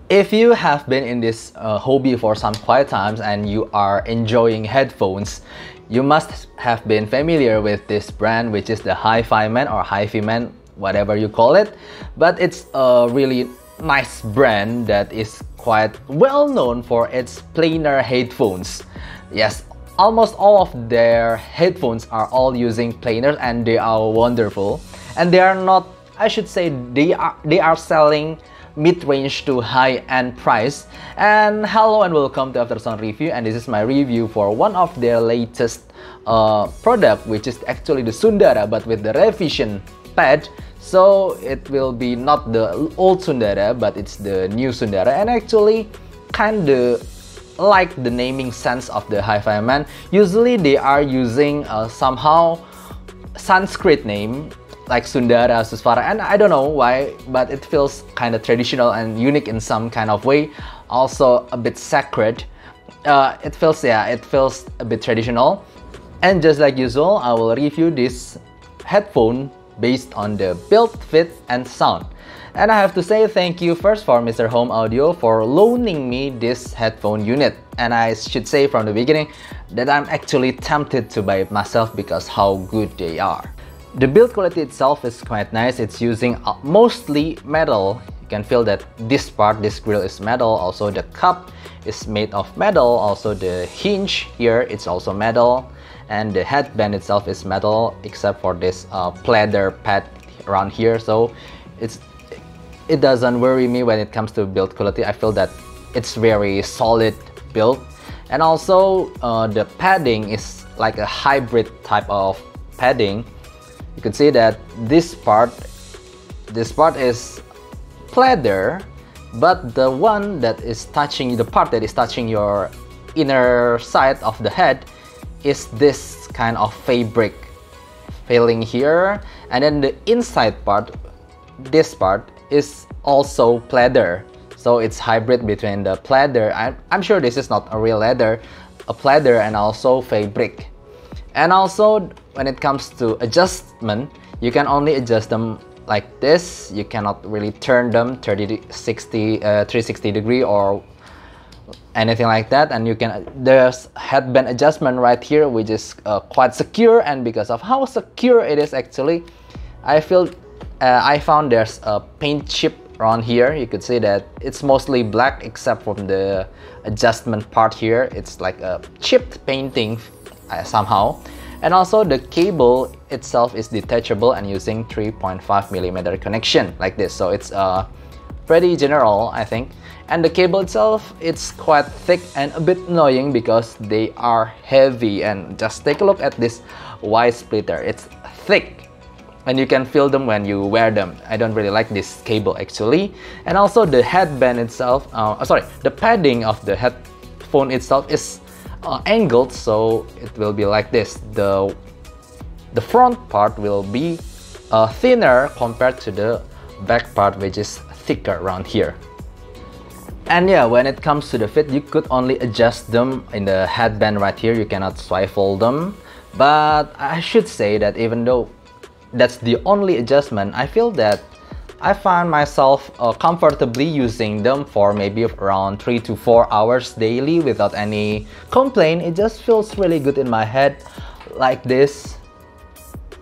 If you have been in this hobby for some quiet times and you are enjoying headphones, you must have been familiar with this brand, which is the Hifiman or Hifiman, whatever you call it. But it's a really nice brand that is quite well known for its planar headphones. Yes, almost all of their headphones are all using planars and they are wonderful. And they are not, I should say, they are selling mid-range to high-end price. And hello and welcome to Aftersound Review, and this is my review for one of their latest product, which is actually the Sundara but with the revision pad. So it will be not the old Sundara but it's the new Sundara, and actually kinda like the naming sense of the Hifiman. Usually they are using somehow Sanskrit name like Sundara, Susvara, and I don't know why, but it feels kind of traditional and unique in some kind of way. Also a bit sacred. It feels a bit traditional. And just like usual, I will review this headphone based on the build, fit, and sound. And I have to say thank you first for Mr. MRHOMMEAUDIO for loaning me this headphone unit. And I should say from the beginning that I'm actually tempted to buy it myself because how good they are. The build quality itself is quite nice. It's using mostly metal. You can feel that this grill is metal. Also the cup is made of metal. Also the hinge here, it's also metal. And the headband itself is metal except for this pleather pad around here. So it doesn't worry me when it comes to build quality. I feel that it's very solid build. And also the padding is like a hybrid type of padding. You can see that this part is pleather, but the one that is touching the part that is touching your inner side of the head is this kind of fabric filling here, and then the inside part, this part is also pleather. So it's hybrid between the pleather. I'm sure this is not a real leather, a pleather, and also fabric. And also when it comes to adjustment, you can only adjust them like this. You cannot really turn them 360 degree or anything like that. And there's headband adjustment right here, which is quite secure. And because of how secure it is, actually I found there's a paint chip around here. You could see that it's mostly black except from the adjustment part here. It's like a chipped painting somehow. And also the cable itself is detachable and using 3.5mm connection like this. So it's pretty general, I think. And the cable itself, it's quite thick and a bit annoying because they are heavy. And just take a look at this Y splitter. It's thick and you can feel them when you wear them. I don't really like this cable actually. And also the headband itself, the padding of the headphone itself is angled, so it will be like this. The front part will be thinner compared to the back part, which is thicker around here. And yeah, when it comes to the fit, you could only adjust them in the headband right here. You cannot swivel them. But I should say that even though that's the only adjustment, I feel that I find myself comfortably using them for maybe around 3 to 4 hours daily without any complaint. It just feels really good in my head like this.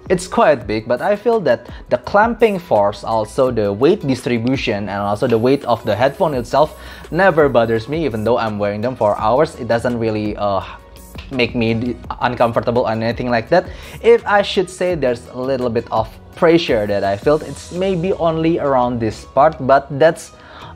It's quite big, but I feel that the clamping force, also the weight distribution, and also the weight of the headphone itself never bothers me. Even though I'm wearing them for hours, it doesn't really make me uncomfortable or anything like that. If I should say there's a little bit of pressure that I felt, it's maybe only around this part, but that's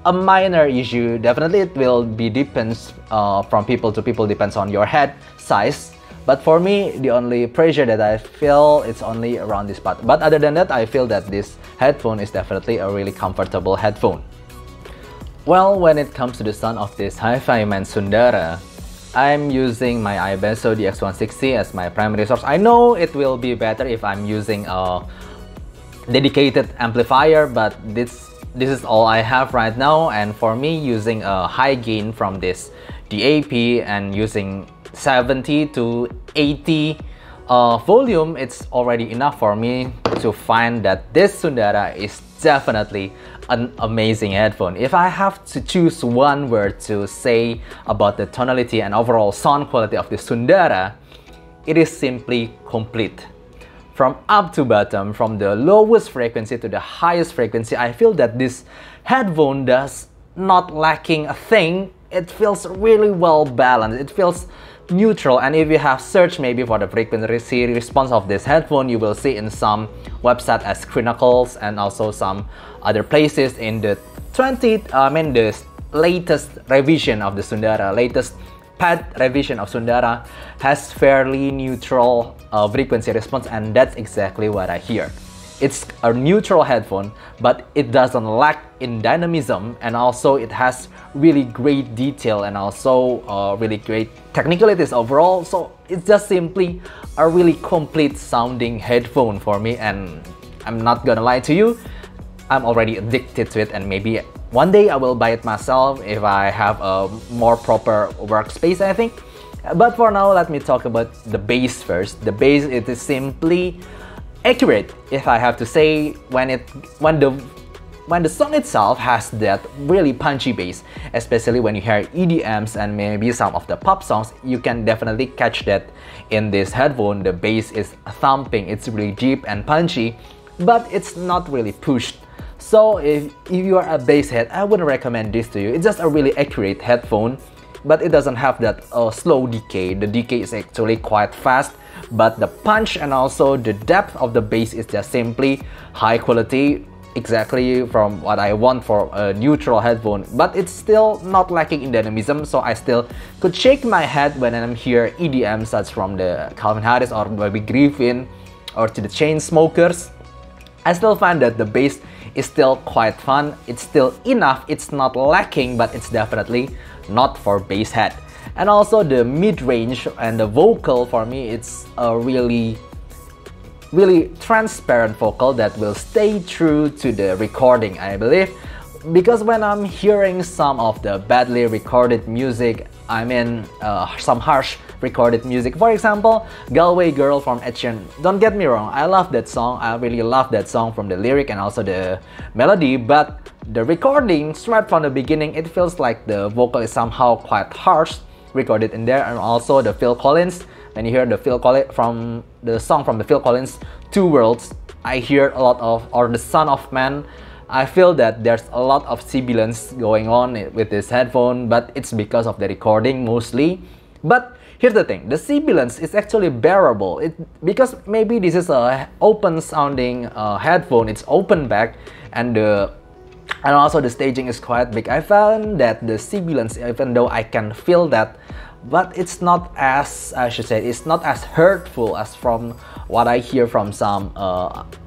a minor issue. Definitely it will be depends from people to people, depends on your head size. But for me, the only pressure that I feel, it's only around this part. But other than that, I feel that this headphone is definitely a really comfortable headphone. Well, when it comes to the sound of this Hifiman Sundara, I'm using my iBasso DX160 as my primary source. I know it will be better if I'm using a dedicated amplifier, but this is all I have right now. And for me, using a high gain from this DAP and using 70 to 80 volume, it's already enough for me to find that this Sundara is definitely an amazing headphone. If I have to choose one word to say about the tonality and overall sound quality of the Sundara, it is simply complete. From up to bottom, from the lowest frequency to the highest frequency, I feel that this headphone does not lacking a thing. It feels really well balanced. It feels neutral, and if you have searched maybe for the frequency response of this headphone, you will see in some websites as Chronicles and also some other places in the the latest revision of the Sundara, latest pad revision of Sundara has fairly neutral frequency response, and that's exactly what I hear. It's a neutral headphone, but it doesn't lack in dynamism, and also it has really great detail and also really great technicalities overall. So it's just simply a really complete sounding headphone for me, and I'm not gonna lie to you, I'm already addicted to it, and maybe one day I will buy it myself if I have a more proper workspace, I think. But for now, let me talk about the bass first. The bass, it is simply accurate, if I have to say, when the song itself has that really punchy bass, especially when you hear EDMs and maybe some of the pop songs, you can definitely catch that in this headphone. The bass is thumping, it's really deep and punchy, but it's not really pushed. So if you are a bass head, I wouldn't recommend this to you. It's just a really accurate headphone, but it doesn't have that slow decay. The decay is actually quite fast, but the punch and also the depth of the bass is just simply high quality, exactly from what I want for a neutral headphone. But it's still not lacking in dynamism, so I still could shake my head when I'm hear EDM such from the Calvin Harris or maybe Griffin or to the Chainsmokers. I still find that the bass is still quite fun. It's still enough. It's not lacking, but it's definitely not for bass head. And also the mid-range and the vocal, for me, it's a really transparent vocal that will stay true to the recording, I believe. Because when I'm hearing some of the badly recorded music, I mean some harsh recorded music, for example, Galway Girl from Ed Sheeran. Don't get me wrong, I love that song. I really love that song from the lyric and also the melody, but the recording straight from the beginning, it feels like the vocal is somehow quite harsh recorded in there. And also the Phil Collins, when you hear the song from the Phil Collins, Two Worlds, I hear a lot of, or the Son of Man, I feel that there's a lot of sibilance going on with this headphone, but it's because of the recording mostly. But here's the thing, the sibilance is actually bearable, because maybe this is a open sounding headphone, it's open back, and also the staging is quite big. I found that the sibilance, even though I can feel that, but it's not as, I should say, it's not as hurtful as from what I hear from some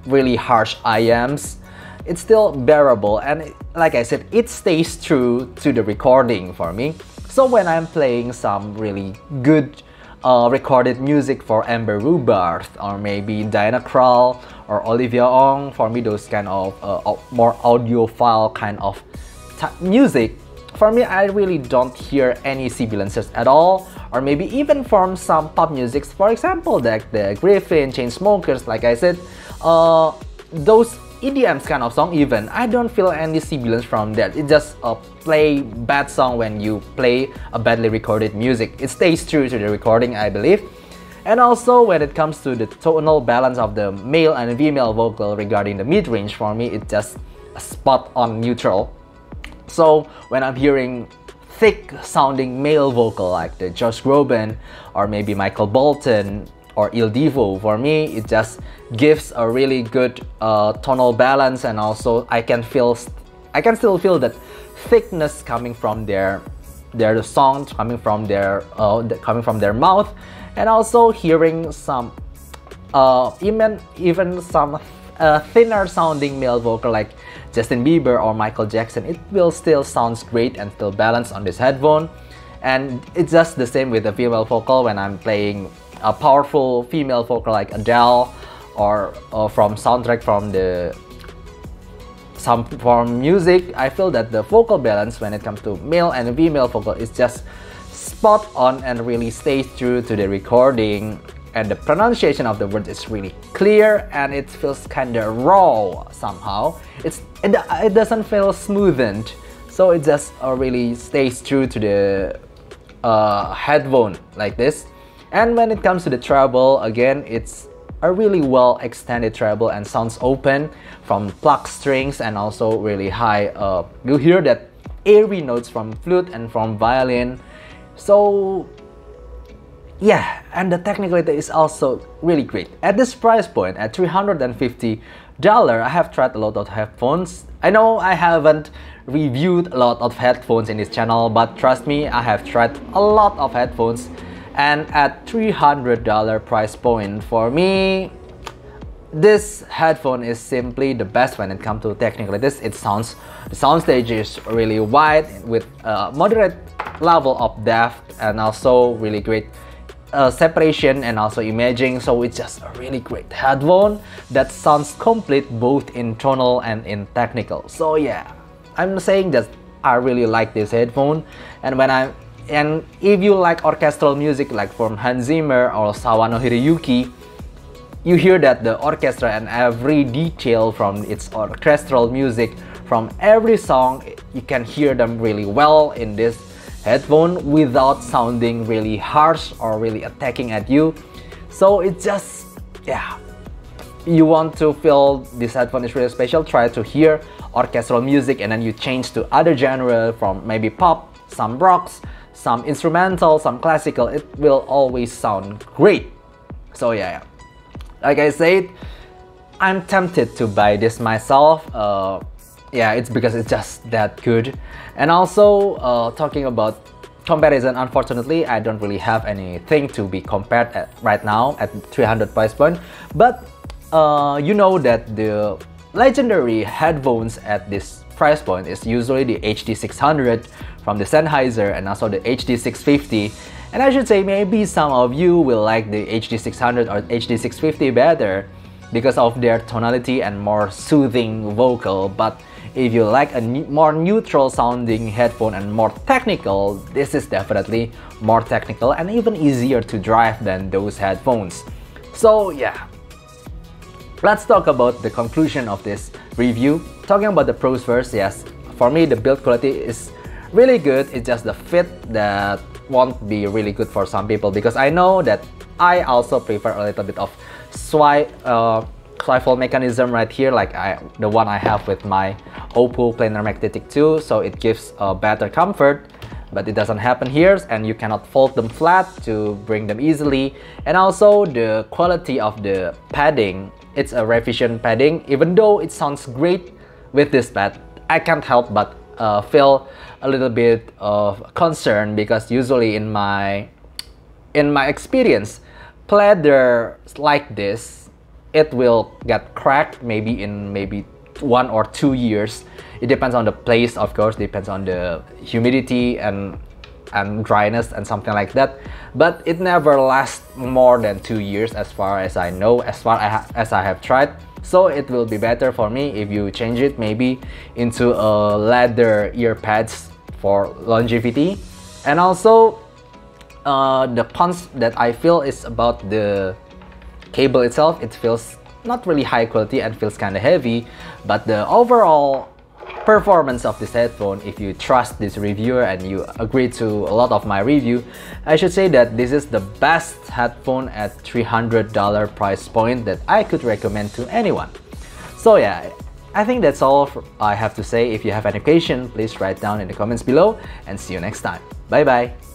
really harsh IMs. It's still bearable, and like I said, it stays true to the recording for me. So when I'm playing some really good recorded music for Amber Rhubarb or maybe Diana Krall or Olivia Ong, for me those kind of more audiophile kind of music, for me I really don't hear any sibilances at all. Or maybe even from some pop music, for example, like the Griffin, Chainsmokers, like I said, those EDMs kind of song, even I don't feel any sibilance from that. It just play bad song when you play a badly recorded music. It stays true to the recording, I believe. And also when it comes to the tonal balance of the male and female vocal regarding the mid-range, for me it's just spot on neutral. So when I'm hearing thick sounding male vocal like the Josh Groban or maybe Michael Bolton or Il Divo, for me it just gives a really good tonal balance, and also I can still feel that thickness coming from their songs, coming from their mouth, and also hearing some even some thinner sounding male vocal like Justin Bieber or Michael Jackson. It will still sounds great and still balanced on this headphone. And it's just the same with the female vocal when I'm playing a powerful female vocal like Adele or from soundtrack from music. I feel that the vocal balance when it comes to male and female vocal is just spot on and really stays true to the recording. and the pronunciation of the words is really clear, and it feels kind of raw somehow. It doesn't feel smoothened, so it just really stays true to the headphone like this. And when it comes to the treble, again, it's a really well extended treble and sounds open from plucked strings, and also really high. You hear that airy notes from flute and from violin. So yeah, and the technicality is also really great. At this price point, at $350, I have tried a lot of headphones. I know I haven't reviewed a lot of headphones in this channel, but trust me, I have tried a lot of headphones. And at $300 price point, for me, this headphone is simply the best when it comes to technicalities. The soundstage is really wide with a moderate level of depth, and also really great separation and also imaging. So it's just a really great headphone that sounds complete both in tonal and in technical. So yeah, I'm saying that I really like this headphone. And if you like orchestral music like from Hans Zimmer or Sawano Hiroyuki, you hear that the orchestra and every detail from its orchestral music from every song, you can hear them really well in this headphone without sounding really harsh or really attacking at you. So it's just, yeah, you want to feel this headphone is really special, try to hear orchestral music and then you change to other genre from maybe pop, some rocks, some instrumental, some classical. It will always sound great. So yeah, like I said, I'm tempted to buy this myself. Yeah, it's because it's just that good. And also talking about comparison, unfortunately I don't really have anything to be compared at right now at 300 price point. But you know that the legendary headphones at this price point is usually the HD600 from the Sennheiser and also the HD650. And I should say maybe some of you will like the HD600 or HD650 better because of their tonality and more soothing vocal. But if you like a more neutral sounding headphone and more technical, this is definitely more technical and even easier to drive than those headphones. So yeah, let's talk about the conclusion of this review. Talking about the pros first, yes, for me the build quality is really good. It's just the fit that won't be really good for some people, because I know that I also prefer a little bit of swivel mechanism right here, like the one I have with my Oppo Planar Magnetic 2, so it gives a better comfort. But it doesn't happen here, and you cannot fold them flat to bring them easily. And also the quality of the padding, it's a revision padding. Even though it sounds great with this pad, I can't help but feel a little bit of concern, because usually in my experience, pleather like this, it will get cracked maybe in 1 or 2 years. It depends on the place, of course, depends on the humidity and dryness and something like that. But it never lasts more than 2 years as far as I know, as far as I have tried. So it will be better for me if you change it maybe into a leather ear pads for longevity. And also the cons that I feel is about the cable itself. It feels not really high quality and feels kind of heavy, but the overall performance of this headphone, if you trust this reviewer and you agree to a lot of my review, I should say that this is the best headphone at $300 price point that I could recommend to anyone. So yeah, I think that's all I have to say. If you have any question, please write down in the comments below, and see you next time. Bye bye.